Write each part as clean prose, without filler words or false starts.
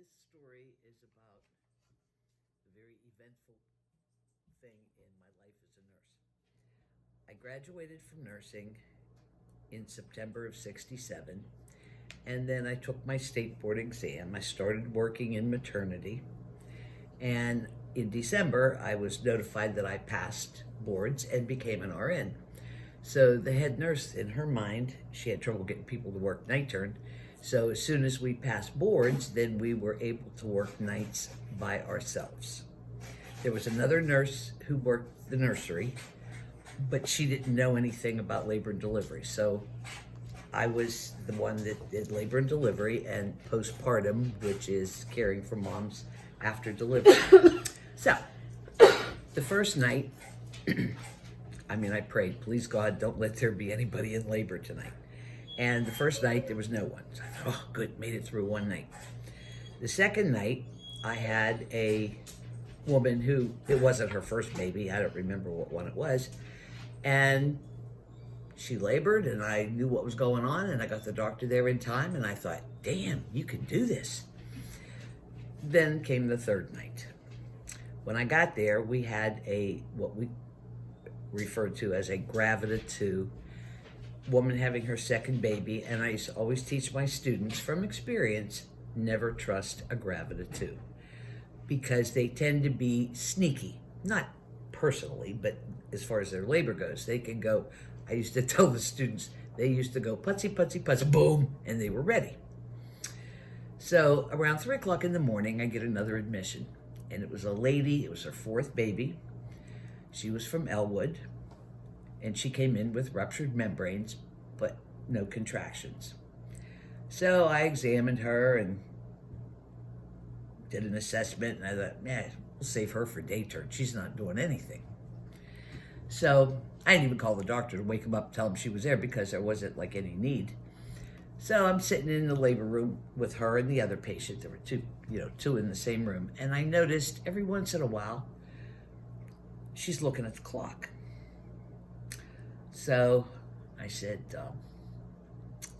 This story is about a very eventful thing in my life as a nurse. I graduated from nursing in September of 67, and then I took my state board exam. I started working in maternity, and in December, I was notified that I passed boards and became an RN. So the head nurse, in her mind, she had trouble getting people to work night turn. So as soon as we passed boards, then we were able to work nights by ourselves. There was another nurse who worked the nursery, but she didn't know anything about labor and delivery. So I was the one that did labor and delivery and postpartum, which is caring for moms after delivery. So the first night, I prayed, please God, don't let there be anybody in labor tonight. And the first night, there was no one. So I thought, oh, good, made it through one night. The second night, I had a woman who, it wasn't her first baby, I don't remember what one it was, and she labored, and I knew what was going on, and I got the doctor there in time, and I thought, damn, you can do this. Then came the third night. When I got there, we had what we referred to as a Gravida 2, woman having her second baby, and I used to always teach my students from experience, never trust a Gravida 2, because they tend to be sneaky, not personally, but as far as their labor goes. They can go, I used to tell the students, they used to go putsy, putsy, putsy, boom, and they were ready. So around 3 o'clock in the morning, I get another admission, and it was a lady, it was her fourth baby. She was from Elwood, and she came in with ruptured membranes, but no contractions. So I examined her and did an assessment, and I thought, man, we'll save her for day turn. She's not doing anything. So I didn't even call the doctor to wake him up, tell him she was there, because there wasn't like any need. So I'm sitting in the labor room with her and the other patient. There were two in the same room. And I noticed every once in a while, she's looking at the clock. So I said,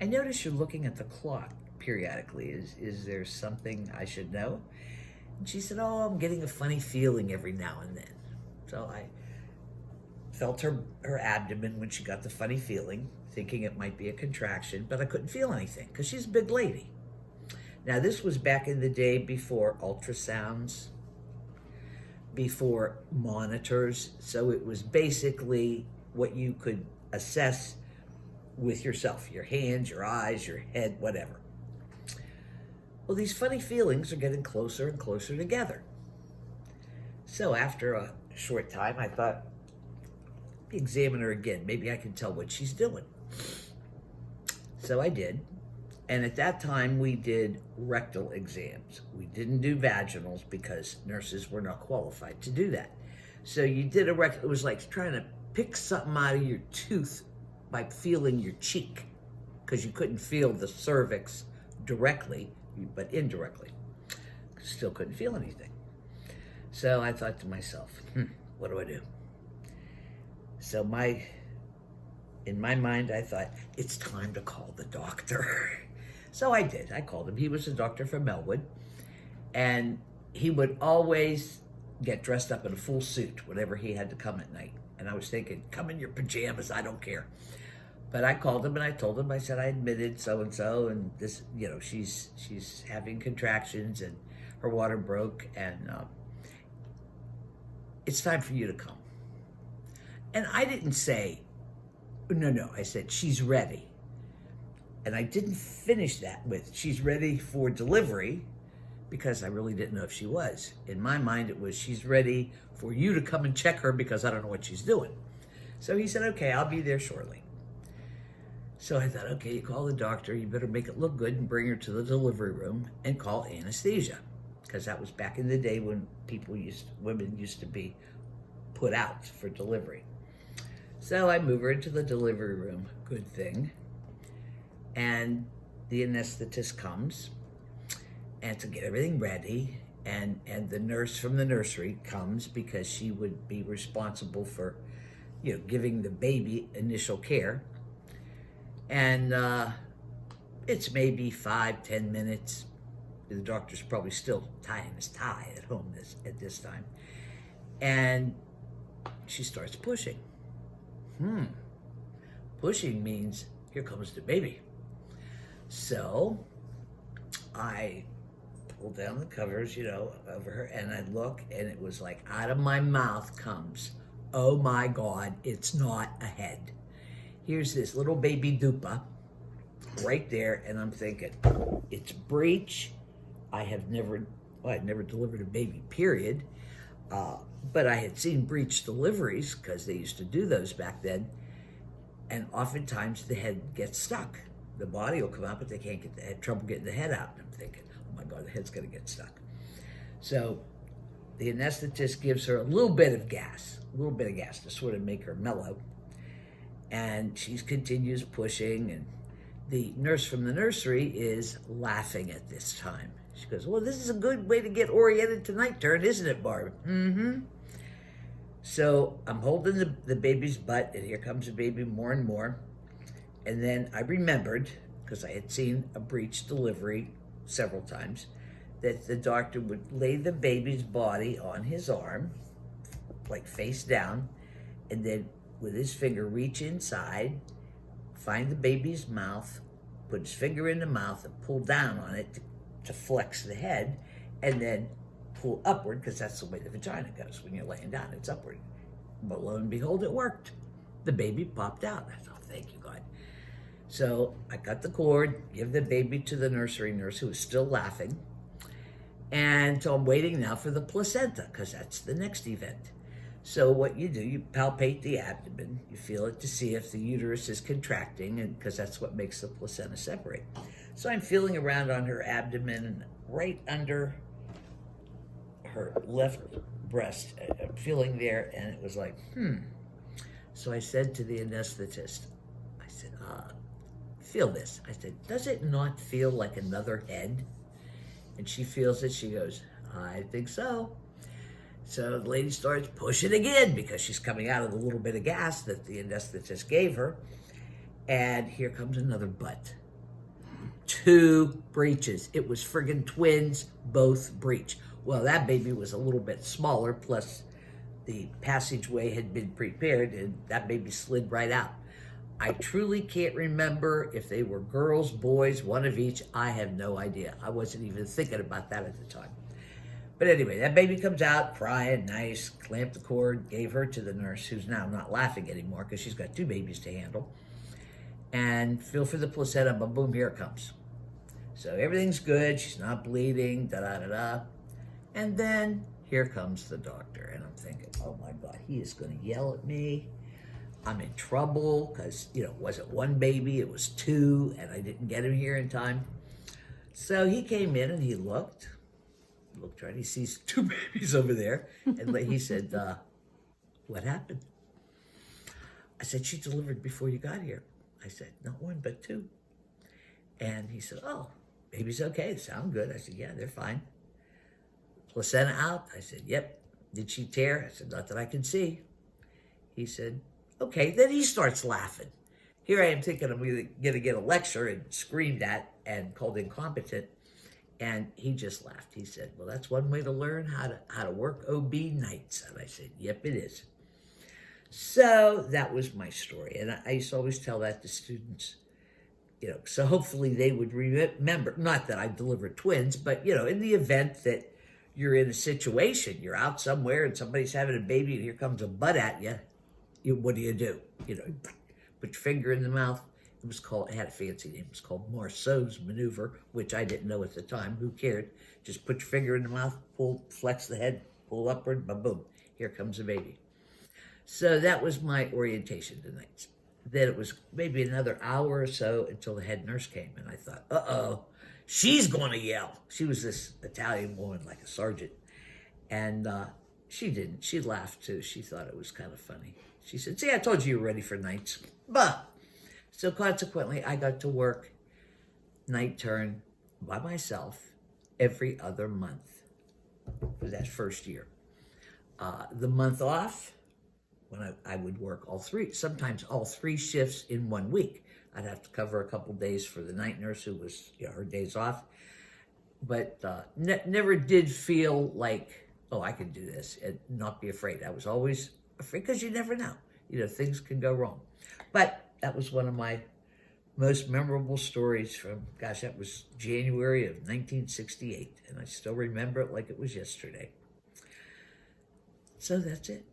I notice you're looking at the clock periodically. Is there something I should know? And she said, oh, I'm getting a funny feeling every now and then. So I felt her abdomen when she got the funny feeling, thinking it might be a contraction, but I couldn't feel anything because she's a big lady. Now, this was back in the day before ultrasounds, before monitors. So it was basically what you could assess with yourself, your hands, your eyes, your head, whatever. Well, these funny feelings are getting closer and closer together. So after a short time, I thought, examine her again. Maybe I can tell what she's doing. So I did. And at that time, we did rectal exams. We didn't do vaginals because nurses were not qualified to do that. So you did a rectal. It was like trying to pick something out of your tooth by feeling your cheek, because you couldn't feel the cervix directly, but indirectly. Still couldn't feel anything. So I thought to myself, what do I do? So in my mind, I thought, it's time to call the doctor. So I did. I called him. He was a doctor from Elwood, and he would always get dressed up in a full suit whenever he had to come at night. And I was thinking, come in your pajamas, I don't care. But I called him and I told him, I said, I admitted so-and-so, and this, she's having contractions and her water broke, and it's time for you to come. And I didn't say, no, I said, she's ready. And I didn't finish that with, she's ready for delivery, because I really didn't know if she was. In my mind, it was, she's ready for you to come and check her because I don't know what she's doing. So he said, okay, I'll be there shortly. So I thought, okay, you call the doctor, you better make it look good and bring her to the delivery room and call anesthesia, because that was back in the day when women used to be put out for delivery. So I move her into the delivery room, good thing. And the anesthetist comes, and to get everything ready, and the nurse from the nursery comes, because she would be responsible for, giving the baby initial care. And it's maybe 5-10 minutes The doctor's probably still tying his tie at home at this time. And she starts pushing. Pushing means here comes the baby. So I pull down the covers, over her, and I look, and it was like out of my mouth comes, oh my God, it's not a head. Here's this little baby dupa right there, and I'm thinking, it's breech. I'd never delivered a baby, period. But I had seen breech deliveries because they used to do those back then. And oftentimes the head gets stuck. The body will come out, but they can't get had trouble getting the head out. And I'm thinking, oh my God, the head's going to get stuck. So the anesthetist gives her a little bit of gas to sort of make her mellow. And she continues pushing, and the nurse from the nursery is laughing at this time. She goes, well, this is a good way to get oriented to night turn, isn't it, Barb? So I'm holding the baby's butt, and here comes the baby more and more. And then I remembered, because I had seen a breech delivery several times, that the doctor would lay the baby's body on his arm, like face down, and then with his finger reach inside, find the baby's mouth, put his finger in the mouth, and pull down on it to flex the head, and then pull upward, because that's the way the vagina goes. When you're laying down, it's upward. But lo and behold, it worked. The baby popped out. I thought, thank you, God. So I cut the cord, give the baby to the nursery nurse, who was still laughing. And so I'm waiting now for the placenta, because that's the next event. So what you do, you palpate the abdomen, you feel it to see if the uterus is contracting, and because that's what makes the placenta separate. So I'm feeling around on her abdomen, right under her left breast. I'm feeling there, and it was like, So I said to the anesthetist, I said, feel this. I said, does it not feel like another head? And she feels it. She goes, I think so. So the lady starts pushing again, because she's coming out of the little bit of gas that the anesthetist gave her. And here comes another butt. 2 breeches. It was friggin' twins, both breech. Well, that baby was a little bit smaller, plus the passageway had been prepared, and that baby slid right out. I truly can't remember if they were girls, boys, one of each. I have no idea. I wasn't even thinking about that at the time. But anyway, that baby comes out crying, nice, clamped the cord, gave her to the nurse, who's now not laughing anymore because she's got 2 babies to handle. And feel for the placenta, but boom, here it comes. So everything's good. She's not bleeding, da-da-da-da. And then here comes the doctor. And I'm thinking, oh my God, he is going to yell at me. I'm in trouble because, it wasn't 1 baby, it was 2, and I didn't get him here in time. So he came in and he looked right. He sees 2 babies over there. And he said, what happened? I said, she delivered before you got here. I said, not 1, but 2. And he said, oh, baby's okay. They sound good. I said, yeah, they're fine. Placenta out? I said, yep. Did she tear? I said, not that I can see. He said, okay. Then he starts laughing. Here I am thinking I'm going to get a lecture and screamed at and called incompetent. And he just laughed. He said, well, that's one way to learn how to work OB nights. And I said, yep, it is. So that was my story. And I used to always tell that to students, so hopefully they would remember, not that I delivered twins, but, in the event that you're in a situation, you're out somewhere and somebody's having a baby and here comes a butt at you, what do you do? Put your finger in the mouth. It had a fancy name. It was called Marceau's maneuver, which I didn't know at the time. Who cared? Just put your finger in the mouth, flex the head, pull upward, boom, here comes the baby. So that was my orientation tonight. Then it was maybe another hour or so until the head nurse came, and I thought, uh-oh, she's going to yell. She was this Italian woman, like a sergeant, and she didn't. She laughed, too. She thought it was kind of funny. She said, see, I told you were ready for nights. But so consequently, I got to work night turn by myself every other month for that first year. The month off, when I would work sometimes all 3 shifts in 1 week. I'd have to cover a couple days for the night nurse, who was her days off. but never did feel like, oh, I can do this and not be afraid. I was always afraid because you never know. Things can go wrong. But that was one of my most memorable stories from, gosh, that was January of 1968. And I still remember it like it was yesterday. So that's it.